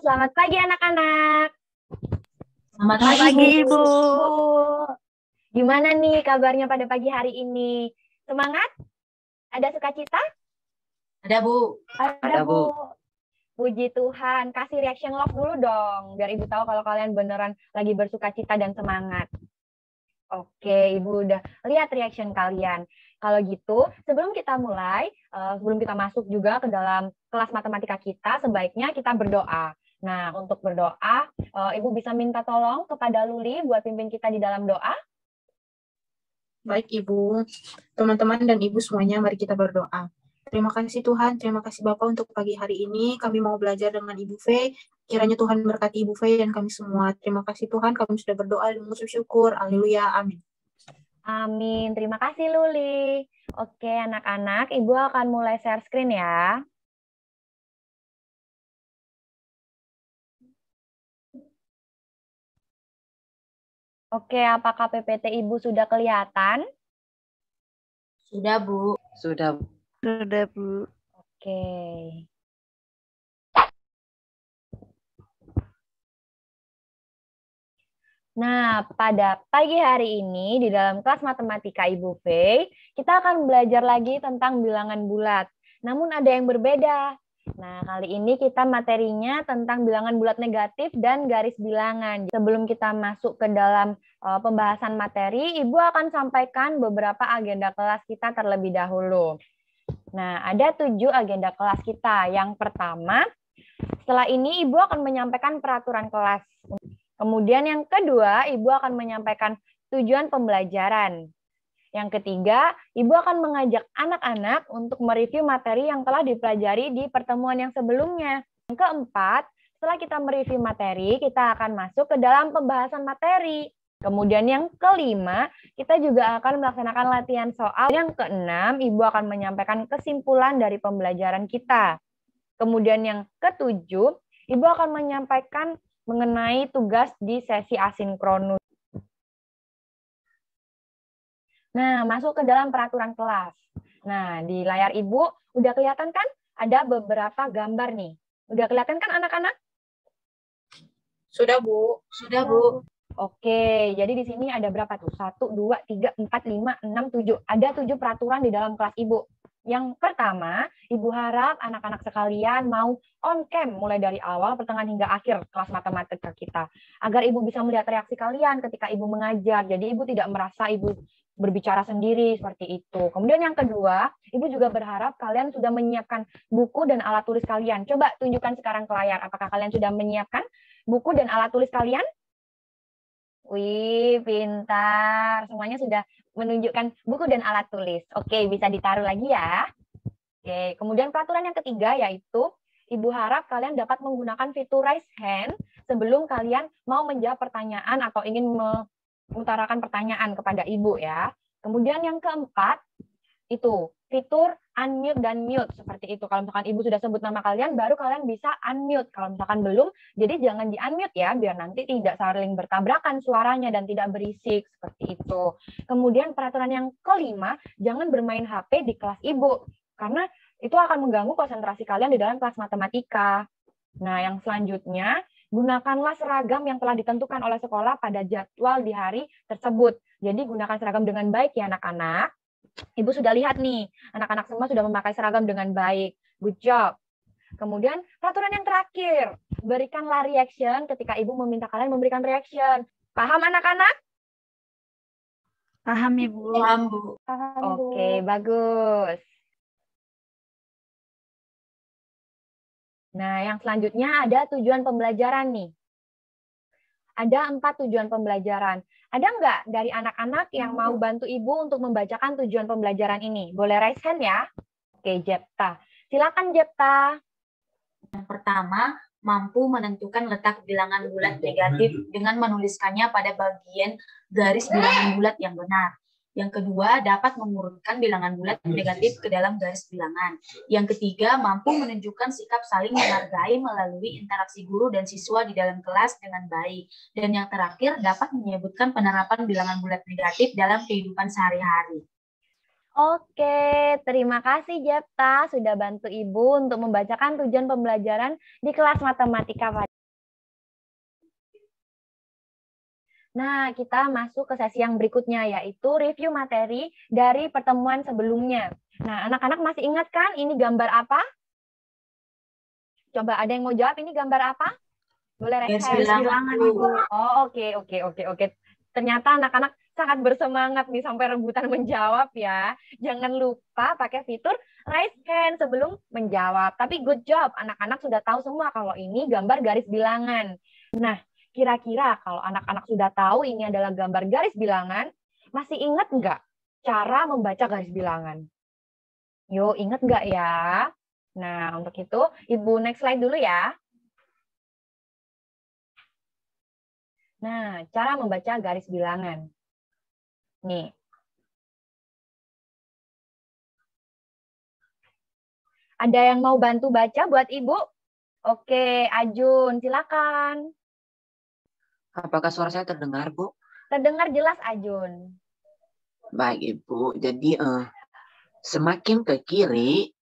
selamat pagi anak-anak. Selamat Selamat pagi, pagi, Bu. Ibu. Gimana nih kabarnya pada pagi hari ini? Semangat? Ada sukacita? Ada, Bu. Ada, Bu. Bu. Puji Tuhan, kasih reaction love dulu dong, biar Ibu tahu kalau kalian beneran lagi bersukacita dan semangat. Oke, Ibu udah lihat reaction kalian. Kalau gitu, sebelum kita mulai, sebelum kita masuk juga ke dalam kelas matematika kita, sebaiknya kita berdoa. Nah, untuk berdoa, Ibu bisa minta tolong kepada Luli buat pimpin kita di dalam doa. Baik, Ibu. Teman-teman dan Ibu semuanya, mari kita berdoa. Terima kasih Tuhan, terima kasih Bapak untuk pagi hari ini. Kami mau belajar dengan Ibu Fei. Kiranya Tuhan berkati Ibu Fei dan kami semua. Terima kasih Tuhan, kami sudah berdoa dan mengucap syukur. Haleluya, amin. Amin. Terima kasih, Luli. Oke, anak-anak, Ibu akan mulai share screen ya. Oke, apakah PPT Ibu sudah kelihatan? Sudah, Bu. Sudah, Bu. Oke. Nah, pada pagi hari ini di dalam kelas matematika Ibu Fei, kita akan belajar lagi tentang bilangan bulat. Namun ada yang berbeda. Nah, kali ini kita materinya tentang bilangan bulat negatif dan garis bilangan. Sebelum kita masuk ke dalam pembahasan materi, Ibu akan sampaikan beberapa agenda kelas kita terlebih dahulu. Nah, ada 7 agenda kelas kita. Yang pertama, setelah ini Ibu akan menyampaikan peraturan kelas. Kemudian yang kedua, Ibu akan menyampaikan tujuan pembelajaran. Yang ketiga, Ibu akan mengajak anak-anak untuk mereview materi yang telah dipelajari di pertemuan yang sebelumnya. Yang keempat, setelah kita mereview materi, kita akan masuk ke dalam pembahasan materi. Kemudian yang kelima, kita juga akan melaksanakan latihan soal. Yang keenam, Ibu akan menyampaikan kesimpulan dari pembelajaran kita. Kemudian yang ketujuh, Ibu akan menyampaikan mengenai tugas di sesi asinkronus. Nah, masuk ke dalam peraturan kelas. Nah, di layar Ibu udah kelihatan kan? Ada beberapa gambar nih. Udah kelihatan kan anak-anak? Sudah, Bu. Sudah, Bu. Oke, jadi di sini ada berapa tuh? 1, 2, 3, 4, 5, 6, 7. Ada 7 peraturan di dalam kelas Ibu. Yang pertama, Ibu harap anak-anak sekalian mau on cam mulai dari awal, pertengahan hingga akhir kelas matematika kita. Agar Ibu bisa melihat reaksi kalian ketika Ibu mengajar. Jadi Ibu tidak merasa Ibu berbicara sendiri seperti itu. Kemudian yang kedua, Ibu juga berharap kalian sudah menyiapkan buku dan alat tulis kalian. Coba tunjukkan sekarang ke layar. Apakah kalian sudah menyiapkan buku dan alat tulis kalian? Wih, pintar. Semuanya sudah menunjukkan buku dan alat tulis. Oke, bisa ditaruh lagi ya. Oke, kemudian peraturan yang ketiga yaitu Ibu harap kalian dapat menggunakan fitur raise hand sebelum kalian mau menjawab pertanyaan atau ingin mengutarakan pertanyaan kepada Ibu ya. Kemudian yang keempat, itu fitur unmute dan mute seperti itu. Kalau misalkan Ibu sudah sebut nama kalian, baru kalian bisa unmute. Kalau misalkan belum, jadi jangan di-unmute ya, biar nanti tidak saling bertabrakan suaranya dan tidak berisik seperti itu. Kemudian peraturan yang kelima, jangan bermain HP di kelas Ibu, karena itu akan mengganggu konsentrasi kalian di dalam kelas matematika. Nah, yang selanjutnya, gunakanlah seragam yang telah ditentukan oleh sekolah pada jadwal di hari tersebut. Jadi gunakan seragam dengan baik ya anak-anak. Ibu sudah lihat nih, anak-anak semua sudah memakai seragam dengan baik. Good job. Kemudian peraturan yang terakhir, berikanlah reaction ketika Ibu meminta kalian memberikan reaction. Paham anak-anak? Paham, Ibu. Paham, Bu. Oke, bagus. Nah, yang selanjutnya ada tujuan pembelajaran nih. Ada 4 tujuan pembelajaran. Ada nggak dari anak-anak yang mau bantu Ibu untuk membacakan tujuan pembelajaran ini? Boleh raise hand ya? Oke, Jepta. Silakan, Jepta. Yang pertama, mampu menentukan letak bilangan bulat negatif dengan menuliskannya pada bagian garis bilangan bulat yang benar. Yang kedua, dapat mengurutkan bilangan bulat negatif ke dalam garis bilangan. Yang ketiga, mampu menunjukkan sikap saling menghargai melalui interaksi guru dan siswa di dalam kelas dengan baik. Dan yang terakhir, dapat menyebutkan penerapan bilangan bulat negatif dalam kehidupan sehari-hari. Oke, terima kasih Jepta sudah bantu Ibu untuk membacakan tujuan pembelajaran di kelas matematika. Nah, kita masuk ke sesi yang berikutnya, yaitu review materi dari pertemuan sebelumnya. Nah, anak-anak masih ingat kan ini gambar apa? Coba ada yang mau jawab ini gambar apa? Boleh Garis raise hand. bilangan, Bu. Oh, oke. Ternyata anak-anak sangat bersemangat nih sampai rebutan menjawab ya. Jangan lupa pakai fitur raise hand sebelum menjawab. Tapi good job, anak-anak sudah tahu semua kalau ini gambar garis bilangan. Nah, kira-kira kalau anak-anak sudah tahu ini adalah gambar garis bilangan, masih ingat nggak cara membaca garis bilangan? Yuk, ingat nggak ya? Nah, untuk itu, Ibu next slide dulu ya. Nah, cara membaca garis bilangan. Nih. Ada yang mau bantu baca buat Ibu? Oke, Ajun, silakan. Apakah suara saya terdengar, Bu? Terdengar jelas, Ajun. Baik, Ibu. Jadi, semakin ke kiri,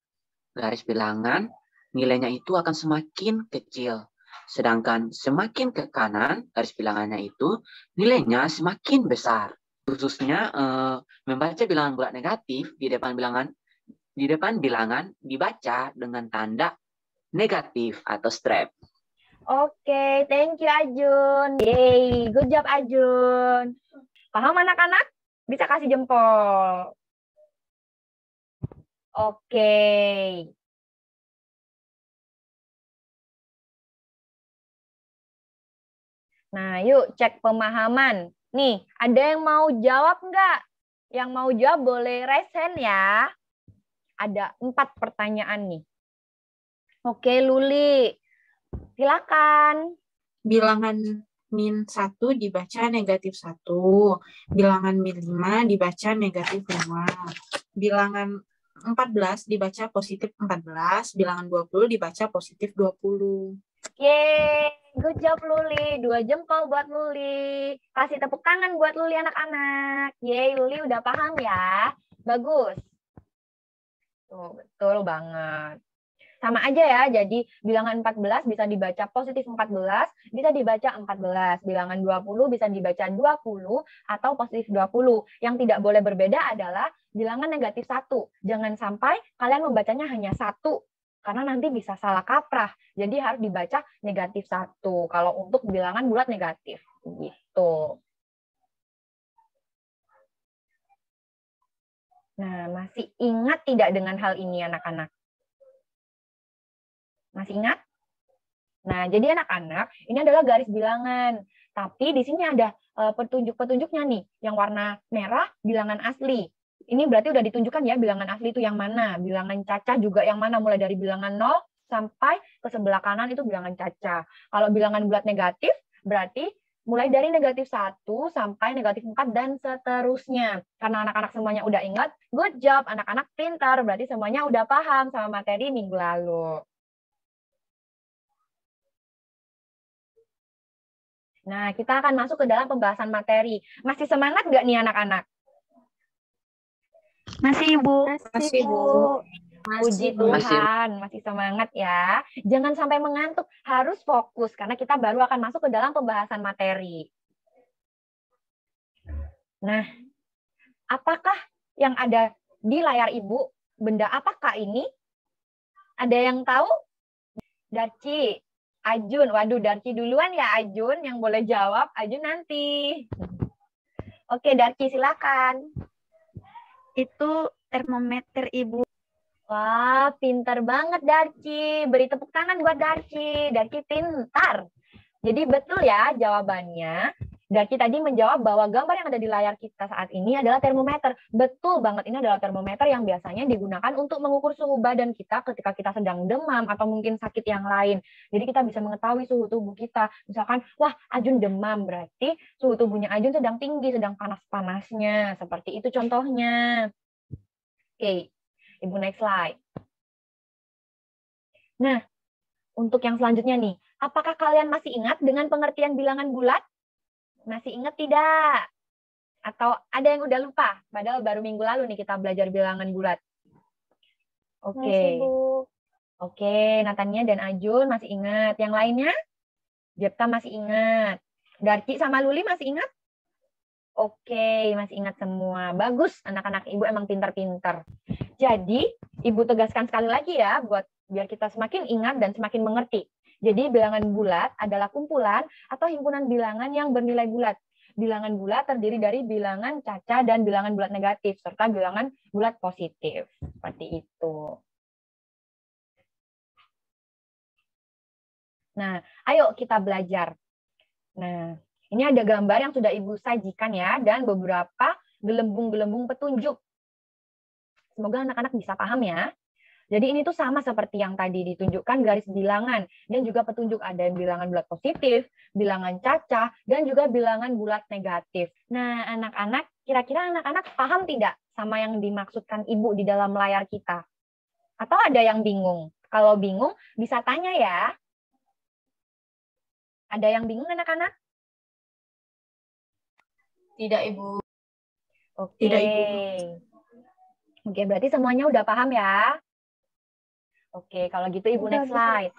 garis bilangan, nilainya itu akan semakin kecil. Sedangkan semakin ke kanan, garis bilangannya itu, nilainya semakin besar. Khususnya, membaca bilangan bulat negatif di depan bilangan dibaca dengan tanda negatif atau strap. Oke, thank you, Ajun. Yeay, good job, Ajun. Paham anak-anak? Bisa kasih jempol. Oke. Nah, yuk cek pemahaman. Nih, ada yang mau jawab nggak? Yang mau jawab boleh raise hand ya. Ada 4 pertanyaan nih. Oke, Luli. Silakan. Bilangan min 1 dibaca negatif 1. Bilangan min 5 dibaca negatif 5. Bilangan 14 dibaca positif 14. Bilangan 20 dibaca positif 20. Yeay, good job Luli. 2 jempol buat Luli. Kasih tepuk tangan buat Luli anak-anak. Yeay, Luli udah paham ya. Bagus. Tuh, betul banget. Sama aja ya, jadi bilangan 14 bisa dibaca positif 14, bisa dibaca 14. Bilangan 20 bisa dibaca 20 atau positif 20. Yang tidak boleh berbeda adalah bilangan negatif 1. Jangan sampai kalian membacanya hanya 1, karena nanti bisa salah kaprah. Jadi harus dibaca negatif 1 kalau untuk bilangan bulat negatif. Gitu. Nah, masih ingat tidak dengan hal ini anak-anak? Masih ingat? Nah, jadi anak-anak, ini adalah garis bilangan. Tapi di sini ada petunjuk-petunjuknya nih. Yang warna merah, bilangan asli. Ini berarti udah ditunjukkan ya, bilangan asli itu yang mana. Bilangan cacah juga yang mana, mulai dari bilangan 0 sampai ke sebelah kanan itu bilangan cacah. Kalau bilangan bulat negatif, berarti mulai dari negatif 1 sampai negatif 4 dan seterusnya. Karena anak-anak semuanya udah ingat, good job, anak-anak pintar. Berarti semuanya udah paham sama materi minggu lalu. Nah, kita akan masuk ke dalam pembahasan materi. Masih semangat nggak nih anak-anak? Masih, Ibu. Masih, Bu. Puji Tuhan, masih semangat ya. Jangan sampai mengantuk, harus fokus karena kita baru akan masuk ke dalam pembahasan materi. Nah, apakah yang ada di layar Ibu? Benda apakah ini? Ada yang tahu? Darci, Ajun. Waduh, Darci duluan ya Ajun yang boleh jawab. Ajun nanti. Oke, Darci silakan. Itu termometer, Ibu. Wah, pintar banget Darci. Beri tepuk tangan buat Darci. Darci pintar. Jadi betul ya jawabannya. Darci tadi menjawab bahwa gambar yang ada di layar kita saat ini adalah termometer. Betul banget, ini adalah termometer yang biasanya digunakan untuk mengukur suhu badan kita ketika kita sedang demam atau mungkin sakit yang lain. Jadi kita bisa mengetahui suhu tubuh kita. Misalkan, wah Ajun demam, berarti suhu tubuhnya Ajun sedang tinggi, sedang panas-panasnya. Seperti itu contohnya. Oke, Ibu next slide. Nah, untuk yang selanjutnya nih, apakah kalian masih ingat dengan pengertian bilangan bulat? Masih ingat tidak? Atau ada yang udah lupa? Padahal baru minggu lalu nih kita belajar bilangan bulat. Oke. Masih, Bu. Oke, Natania dan Ajun masih ingat. Yang lainnya? Jepta masih ingat. Darci sama Luli masih ingat? Oke, masih ingat semua. Bagus, anak-anak Ibu emang pintar-pintar. Jadi, Ibu tegaskan sekali lagi ya, biar kita semakin ingat dan semakin mengerti. Jadi, bilangan bulat adalah kumpulan atau himpunan bilangan yang bernilai bulat. Bilangan bulat terdiri dari bilangan caca dan bilangan bulat negatif, serta bilangan bulat positif. Seperti itu. Nah, ayo kita belajar. Nah, ini ada gambar yang sudah Ibu sajikan ya, dan beberapa gelembung-gelembung petunjuk. Semoga anak-anak bisa paham ya. Jadi ini tuh sama seperti yang tadi ditunjukkan garis bilangan, dan juga petunjuk ada bilangan bulat positif, bilangan cacah, dan juga bilangan bulat negatif. Nah, anak-anak, kira-kira anak-anak paham tidak sama yang dimaksudkan Ibu di dalam layar kita? Atau ada yang bingung? Kalau bingung, bisa tanya ya. Ada yang bingung anak-anak? Tidak, Ibu. Oke. Tidak, Ibu. Oke, berarti semuanya udah paham ya? Oke, kalau gitu Ibu next slide.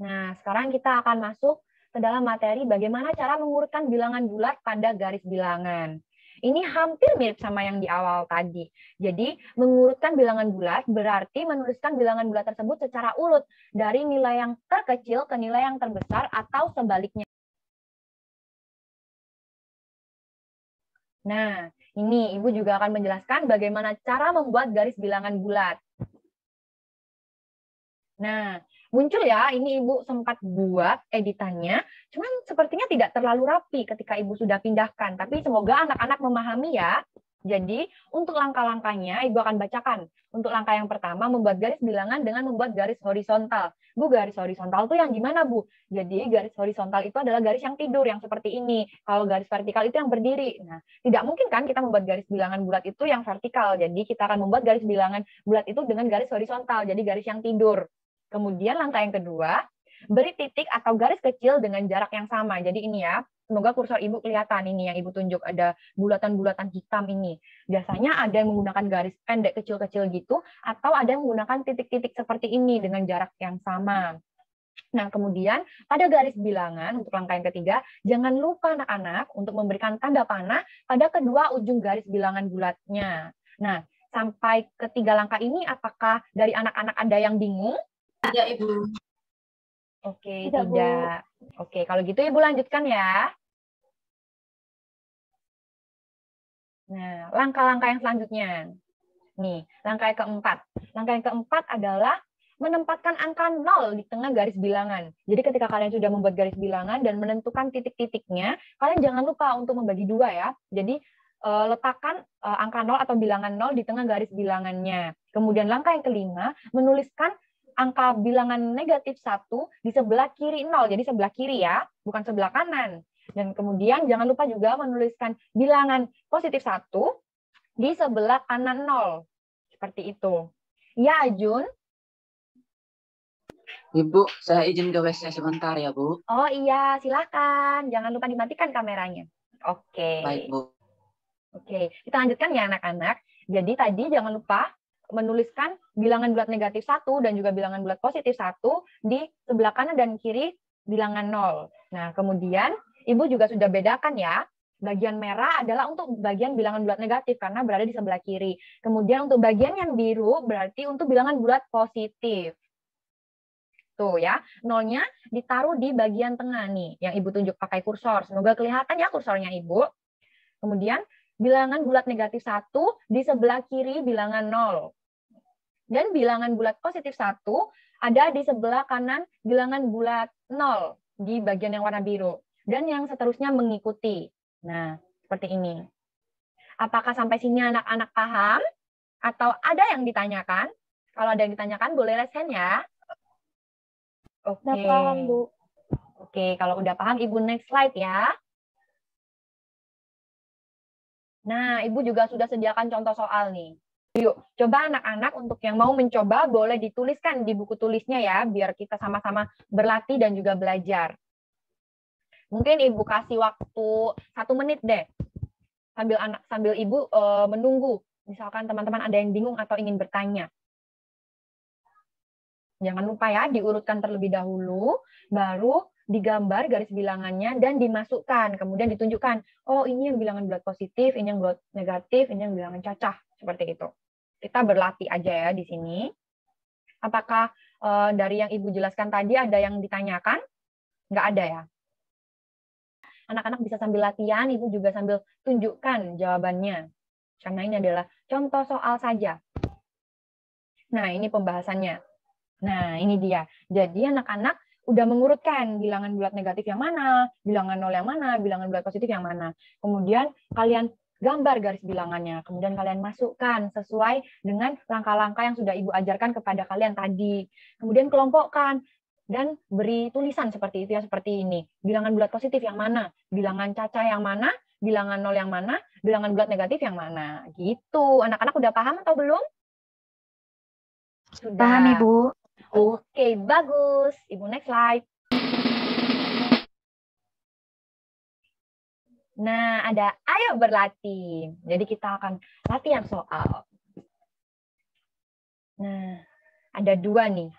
Nah, sekarang kita akan masuk ke dalam materi bagaimana cara mengurutkan bilangan bulat pada garis bilangan. Ini hampir mirip sama yang di awal tadi. Jadi, mengurutkan bilangan bulat berarti menuliskan bilangan bulat tersebut secara urut dari nilai yang terkecil ke nilai yang terbesar atau sebaliknya. Nah, ini Ibu juga akan menjelaskan bagaimana cara membuat garis bilangan bulat. Nah, muncul ya, ini Ibu sempat buat editannya, cuman sepertinya tidak terlalu rapi ketika Ibu sudah pindahkan, tapi semoga anak-anak memahami ya. Jadi, untuk langkah-langkahnya Ibu akan bacakan. Untuk langkah yang pertama, membuat garis bilangan dengan membuat garis horizontal. Bu, garis horizontal itu yang gimana, Bu? Jadi, garis horizontal itu adalah garis yang tidur, yang seperti ini. Kalau garis vertikal itu yang berdiri. Nah, tidak mungkin kan kita membuat garis bilangan bulat itu yang vertikal. Jadi, kita akan membuat garis bilangan bulat itu dengan garis horizontal, jadi garis yang tidur. Kemudian langkah yang kedua, beri titik atau garis kecil dengan jarak yang sama. Jadi ini ya, semoga kursor Ibu kelihatan ini yang Ibu tunjuk, ada bulatan-bulatan hitam ini. Biasanya ada yang menggunakan garis pendek kecil-kecil gitu, atau ada yang menggunakan titik-titik seperti ini dengan jarak yang sama. Nah, kemudian pada garis bilangan, untuk langkah yang ketiga, jangan lupa anak-anak untuk memberikan tanda panah pada kedua ujung garis bilangan bulatnya. Nah, sampai ketiga langkah ini, apakah dari anak-anak ada yang bingung? Tidak, Ibu. Oke, tidak. Oke, kalau gitu Ibu lanjutkan ya. Nah, langkah-langkah yang selanjutnya. Nih, langkah yang keempat. Langkah yang keempat adalah menempatkan angka 0 di tengah garis bilangan. Jadi ketika kalian sudah membuat garis bilangan dan menentukan titik-titiknya, kalian jangan lupa untuk membagi dua ya. Jadi letakkan angka 0 atau bilangan 0 di tengah garis bilangannya. Kemudian langkah yang kelima, menuliskan angka bilangan negatif 1 di sebelah kiri 0. Jadi sebelah kiri ya, bukan sebelah kanan. Dan kemudian jangan lupa juga menuliskan bilangan positif 1 di sebelah kanan 0. Seperti itu. Ya, Ajun? Ibu, saya izin ke WC sebentar ya, Bu. Oh iya, silakan. Jangan lupa dimatikan kameranya. Oke. Baik, Bu. Oke, kita lanjutkan ya anak-anak. Jadi tadi jangan lupa menuliskan bilangan bulat negatif 1 dan juga bilangan bulat positif 1 di sebelah kanan dan kiri bilangan 0. Nah, kemudian Ibu juga sudah bedakan ya. Bagian merah adalah untuk bagian bilangan bulat negatif karena berada di sebelah kiri. Kemudian untuk bagian yang biru berarti untuk bilangan bulat positif. Tuh ya, 0-nya ditaruh di bagian tengah nih, yang Ibu tunjuk pakai kursor. Semoga kelihatan ya kursornya Ibu. Kemudian bilangan bulat negatif 1 di sebelah kiri bilangan 0. Dan bilangan bulat positif 1 ada di sebelah kanan bilangan bulat 0 di bagian yang warna biru. Dan yang seterusnya mengikuti. Nah, seperti ini. Apakah sampai sini anak-anak paham? Atau ada yang ditanyakan? Kalau ada yang ditanyakan, boleh raise hand ya. Oke. Udah paham, Bu. Oke, kalau udah paham, Ibu next slide ya. Nah, Ibu juga sudah sediakan contoh soal nih. Yuk, coba anak-anak untuk yang mau mencoba boleh dituliskan di buku tulisnya ya, biar kita sama-sama berlatih dan juga belajar. Mungkin Ibu kasih waktu 1 menit deh, sambil Ibu menunggu. Misalkan teman-teman ada yang bingung atau ingin bertanya. Jangan lupa ya, diurutkan terlebih dahulu, baru digambar garis bilangannya dan dimasukkan. Kemudian ditunjukkan, oh ini yang bilangan bulat positif, ini yang bulat negatif, ini yang bilangan cacah. Seperti itu. Kita berlatih aja ya di sini. Apakah dari yang Ibu jelaskan tadi ada yang ditanyakan? Nggak ada ya? Anak-anak bisa sambil latihan, Ibu juga sambil tunjukkan jawabannya. Karena ini adalah contoh soal saja. Nah, ini pembahasannya. Nah, ini dia. Jadi anak-anak udah mengurutkan bilangan bulat negatif yang mana, bilangan nol yang mana, bilangan bulat positif yang mana. Kemudian kalian gambar garis bilangannya. Kemudian kalian masukkan sesuai dengan langkah-langkah yang sudah Ibu ajarkan kepada kalian tadi. Kemudian kelompokkan dan beri tulisan seperti itu ya, seperti ini. Bilangan bulat positif yang mana, bilangan cacah yang mana, bilangan nol yang mana, bilangan bulat negatif yang mana. Gitu. Anak-anak udah paham atau belum? Sudah. Paham, Ibu. Oke, bagus. Ibu next slide. Nah, ada ayo berlatih. Jadi kita akan latihan soal. Nah, ada dua nih.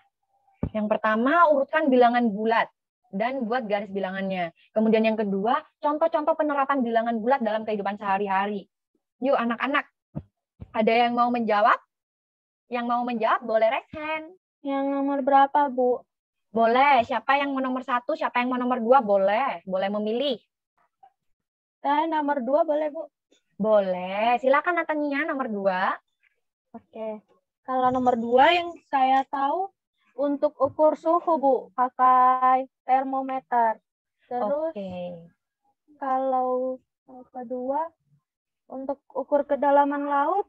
Yang pertama, urutkan bilangan bulat dan buat garis bilangannya. Kemudian yang kedua, contoh-contoh penerapan bilangan bulat dalam kehidupan sehari-hari. Yuk anak-anak, ada yang mau menjawab? Yang mau menjawab boleh raise hand. Yang nomor berapa, Bu? Boleh. Siapa yang mau nomor 1, siapa yang mau nomor 2, boleh. Boleh memilih. Saya nomor 2 boleh, Bu? Boleh. Silakan Natania nomor 2. Oke. Kalau nomor 2 yang saya tahu untuk ukur suhu, Bu, pakai termometer. Terus kalau kedua untuk ukur kedalaman laut,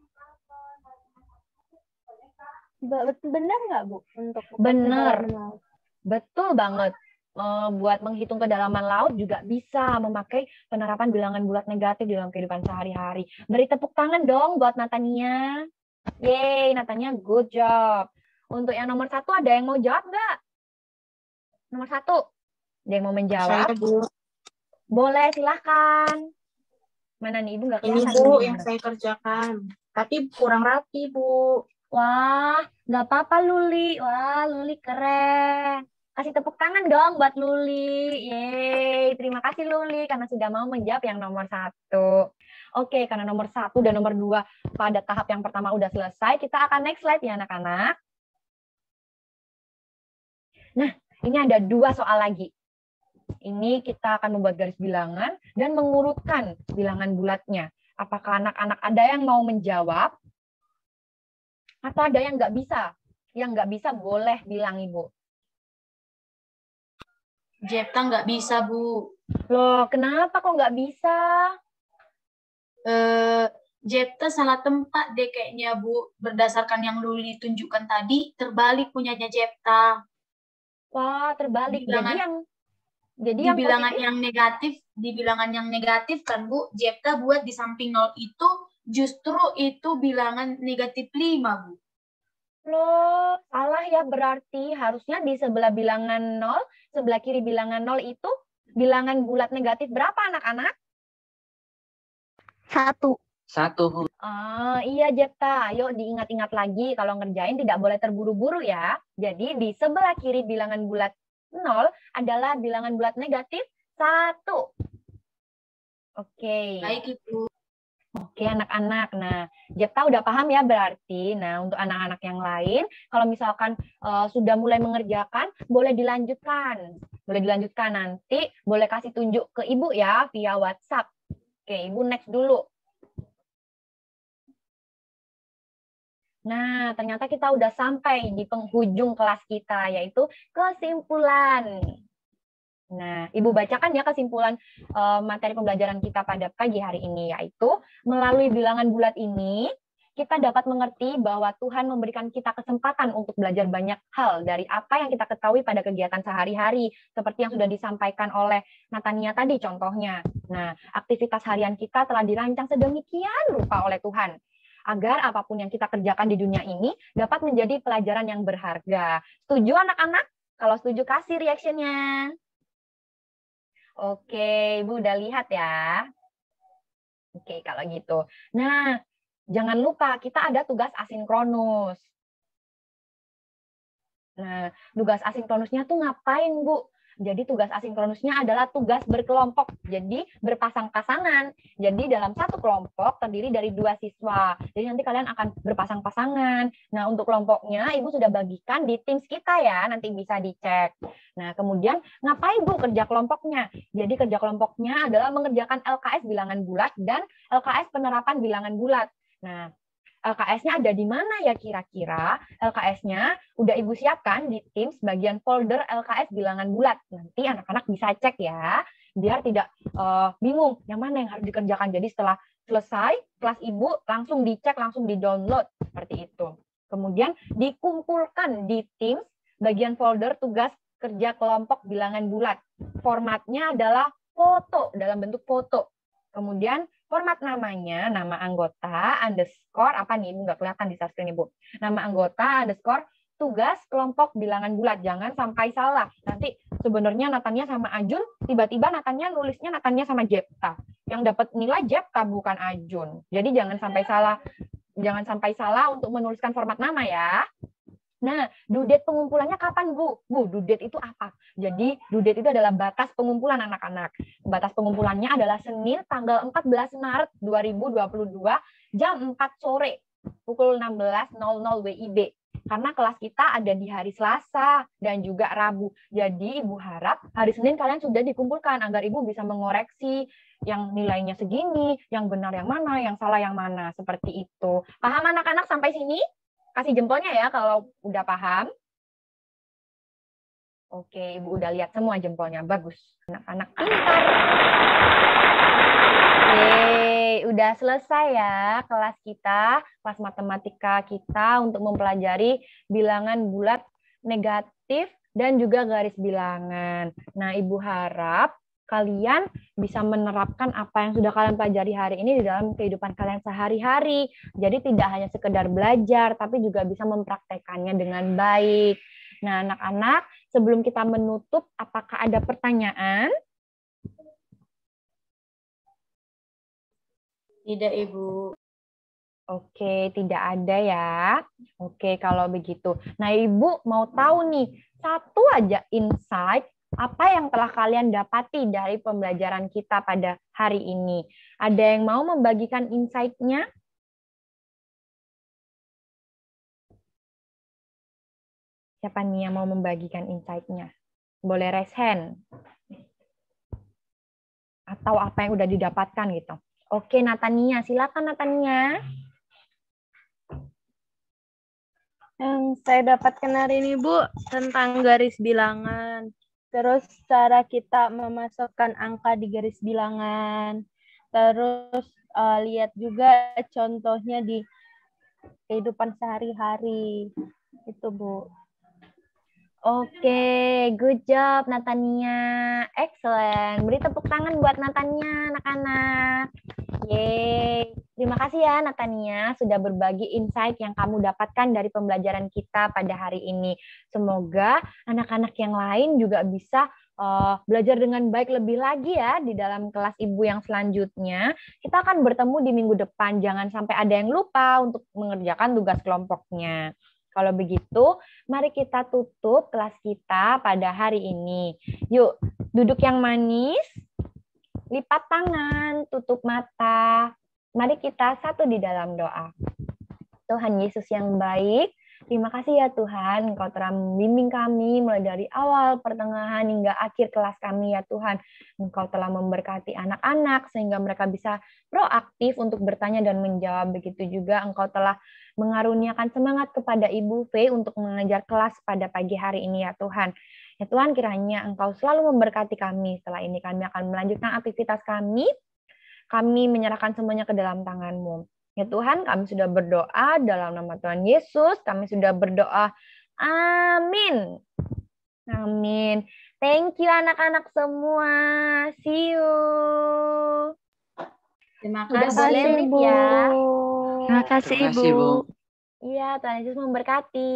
benar nggak, Bu? Untuk benar. Betul banget. Buat menghitung kedalaman laut juga bisa memakai penerapan bilangan bulat negatif dalam kehidupan sehari-hari. Beri tepuk tangan dong buat Natania. Yeay, Natania, good job. Untuk yang nomor 1 ada yang mau jawab nggak? Nomor 1, ada yang mau menjawab? Saya, Bu. Boleh, silahkan. Mana nih, Ibu nggak kelihatan? Ini, Bu, yang saya kerjakan. Tapi kurang rapi, Bu. Wah, nggak apa-apa Luli. Wah, Luli keren. Kasih tepuk tangan dong buat Luli. Yeay, terima kasih Luli karena sudah mau menjawab yang nomor 1. Oke, karena nomor 1 dan nomor 2 pada tahap yang pertama udah selesai, kita akan next slide ya anak-anak. Nah, ini ada 2 soal lagi. Ini kita akan membuat garis bilangan dan mengurutkan bilangan bulatnya. Apakah anak-anak ada yang mau menjawab? Atau ada yang nggak bisa? Yang nggak bisa boleh bilang Ibu. Jepta nggak bisa, Bu. Loh, kenapa kok nggak bisa? Jepta salah tempat deh kayaknya, Bu. Berdasarkan yang Luli tunjukkan tadi, terbalik punyanya Jepta. Wah, terbalik. Di bilangan yang negatif kan, Bu, Jepta buat di samping 0 itu justru itu bilangan negatif 5, Bu. Loh, salah ya berarti. Harusnya di sebelah bilangan 0, sebelah kiri bilangan 0 itu bilangan bulat negatif berapa anak-anak? 1. 1. Iya Jepta, ayo diingat-ingat lagi kalau ngerjain tidak boleh terburu-buru ya. Jadi di sebelah kiri bilangan bulat 0 adalah bilangan bulat negatif 1. Oke. Baik, Ibu. Oke anak-anak, nah Jepta udah paham ya berarti. Nah untuk anak-anak yang lain, kalau misalkan sudah mulai mengerjakan, boleh dilanjutkan. Boleh dilanjutkan nanti, boleh kasih tunjuk ke Ibu ya via WhatsApp. Oke, Ibu next dulu. Nah, ternyata kita udah sampai di penghujung kelas kita, yaitu kesimpulan. Nah, Ibu bacakan ya kesimpulan materi pembelajaran kita pada pagi hari ini, yaitu melalui bilangan bulat ini, kita dapat mengerti bahwa Tuhan memberikan kita kesempatan untuk belajar banyak hal dari apa yang kita ketahui pada kegiatan sehari-hari, seperti yang sudah disampaikan oleh Natania tadi contohnya. Nah, aktivitas harian kita telah dirancang sedemikian rupa oleh Tuhan, agar apapun yang kita kerjakan di dunia ini dapat menjadi pelajaran yang berharga. Setuju anak-anak? Kalau setuju kasih reaction-nya. Oke, Ibu udah lihat ya. Oke, kalau gitu. Nah, jangan lupa kita ada tugas asinkronus. Nah, tugas asinkronusnya tuh ngapain, Bu? Jadi tugas asinkronusnya adalah tugas berkelompok, jadi berpasang-pasangan. Jadi dalam satu kelompok terdiri dari 2 siswa. Jadi nanti kalian akan berpasang-pasangan. Nah, untuk kelompoknya Ibu sudah bagikan di Teams kita ya, nanti bisa dicek. Nah, kemudian ngapain Bu kerja kelompoknya? Jadi kerja kelompoknya adalah mengerjakan LKS bilangan bulat dan LKS penerapan bilangan bulat. Nah, LKS-nya ada di mana ya kira-kira? LKS-nya udah Ibu siapkan di Teams bagian folder LKS bilangan bulat. Nanti anak-anak bisa cek ya, biar tidak bingung yang mana yang harus dikerjakan. Jadi setelah selesai kelas Ibu langsung dicek, langsung di-download seperti itu. Kemudian dikumpulkan di Teams bagian folder tugas kerja kelompok bilangan bulat. Formatnya adalah foto, dalam bentuk foto. Kemudian format namanya, nama anggota, underscore, apa nih, Ibu nggak kelihatan di screen Ibu. Nama anggota, underscore, tugas kelompok bilangan bulat. Jangan sampai salah. Nanti sebenarnya Natania sama Ajun, tiba-tiba Natania nulisnya Natania sama Jepta. Yang dapat nilai Jepta bukan Ajun. Jadi jangan sampai salah. Jangan sampai salah untuk menuliskan format nama ya. Nah, due date pengumpulannya kapan, Bu? Bu, due date itu apa? Jadi, due date itu adalah batas pengumpulan anak-anak. Batas pengumpulannya adalah Senin tanggal 14 Maret 2022 jam 4 sore pukul 16.00 WIB. Karena kelas kita ada di hari Selasa dan juga Rabu. Jadi, Ibu harap hari Senin kalian sudah dikumpulkan agar Ibu bisa mengoreksi yang nilainya segini, yang benar yang mana, yang salah yang mana. Seperti itu. Paham anak-anak sampai sini? Kasih jempolnya ya kalau udah paham. Oke, Ibu udah lihat semua jempolnya. Bagus. Anak-anak pintar. Oke, udah selesai ya kelas kita, kelas matematika kita untuk mempelajari bilangan bulat negatif dan juga garis bilangan. Nah, Ibu harap kalian bisa menerapkan apa yang sudah kalian pelajari hari ini di dalam kehidupan kalian sehari-hari. Jadi tidak hanya sekedar belajar, tapi juga bisa mempraktekannya dengan baik. Nah, anak-anak, sebelum kita menutup, apakah ada pertanyaan? Tidak, Ibu. Oke, tidak ada ya. Oke, kalau begitu. Nah, Ibu mau tahu nih, satu aja insight apa yang telah kalian dapati dari pembelajaran kita pada hari ini? Ada yang mau membagikan insight-nya? Siapa nih yang mau membagikan insight-nya? Boleh raise hand. Atau apa yang udah didapatkan gitu. Oke, Natania. Silakan, Natania. Yang saya dapatkan hari ini, Bu, tentang garis bilangan. Terus cara kita memasukkan angka di garis bilangan. Terus lihat juga contohnya di kehidupan sehari-hari. Itu, Bu. Oke, good job Natania. Excellent. Beri tepuk tangan buat Natania, anak-anak. Yeay. Terima kasih ya Natania sudah berbagi insight yang kamu dapatkan dari pembelajaran kita pada hari ini. Semoga anak-anak yang lain juga bisa belajar dengan baik lebih lagi ya di dalam kelas Ibu yang selanjutnya. Kita akan bertemu di minggu depan. Jangan sampai ada yang lupa untuk mengerjakan tugas kelompoknya. Kalau begitu, mari kita tutup kelas kita pada hari ini. Yuk, duduk yang manis, lipat tangan, tutup mata. Mari kita satu di dalam doa. Tuhan Yesus yang baik, terima kasih ya Tuhan, Engkau telah membimbing kami mulai dari awal, pertengahan, hingga akhir kelas kami ya Tuhan. Engkau telah memberkati anak-anak sehingga mereka bisa proaktif untuk bertanya dan menjawab. Begitu juga Engkau telah mengaruniakan semangat kepada Ibu V untuk mengajar kelas pada pagi hari ini ya Tuhan. Ya Tuhan, kiranya Engkau selalu memberkati kami. Setelah ini kami akan melanjutkan aktivitas kami. Kami menyerahkan semuanya ke dalam tangan-Mu. Ya Tuhan, kami sudah berdoa dalam nama Tuhan Yesus. Kami sudah berdoa. Amin. Amin. Thank you anak-anak semua. See you. Terima Udah kasih, boleh live ya. Terima kasih, Terima kasih, Bu. Iya, Tuhan Yesus memberkati.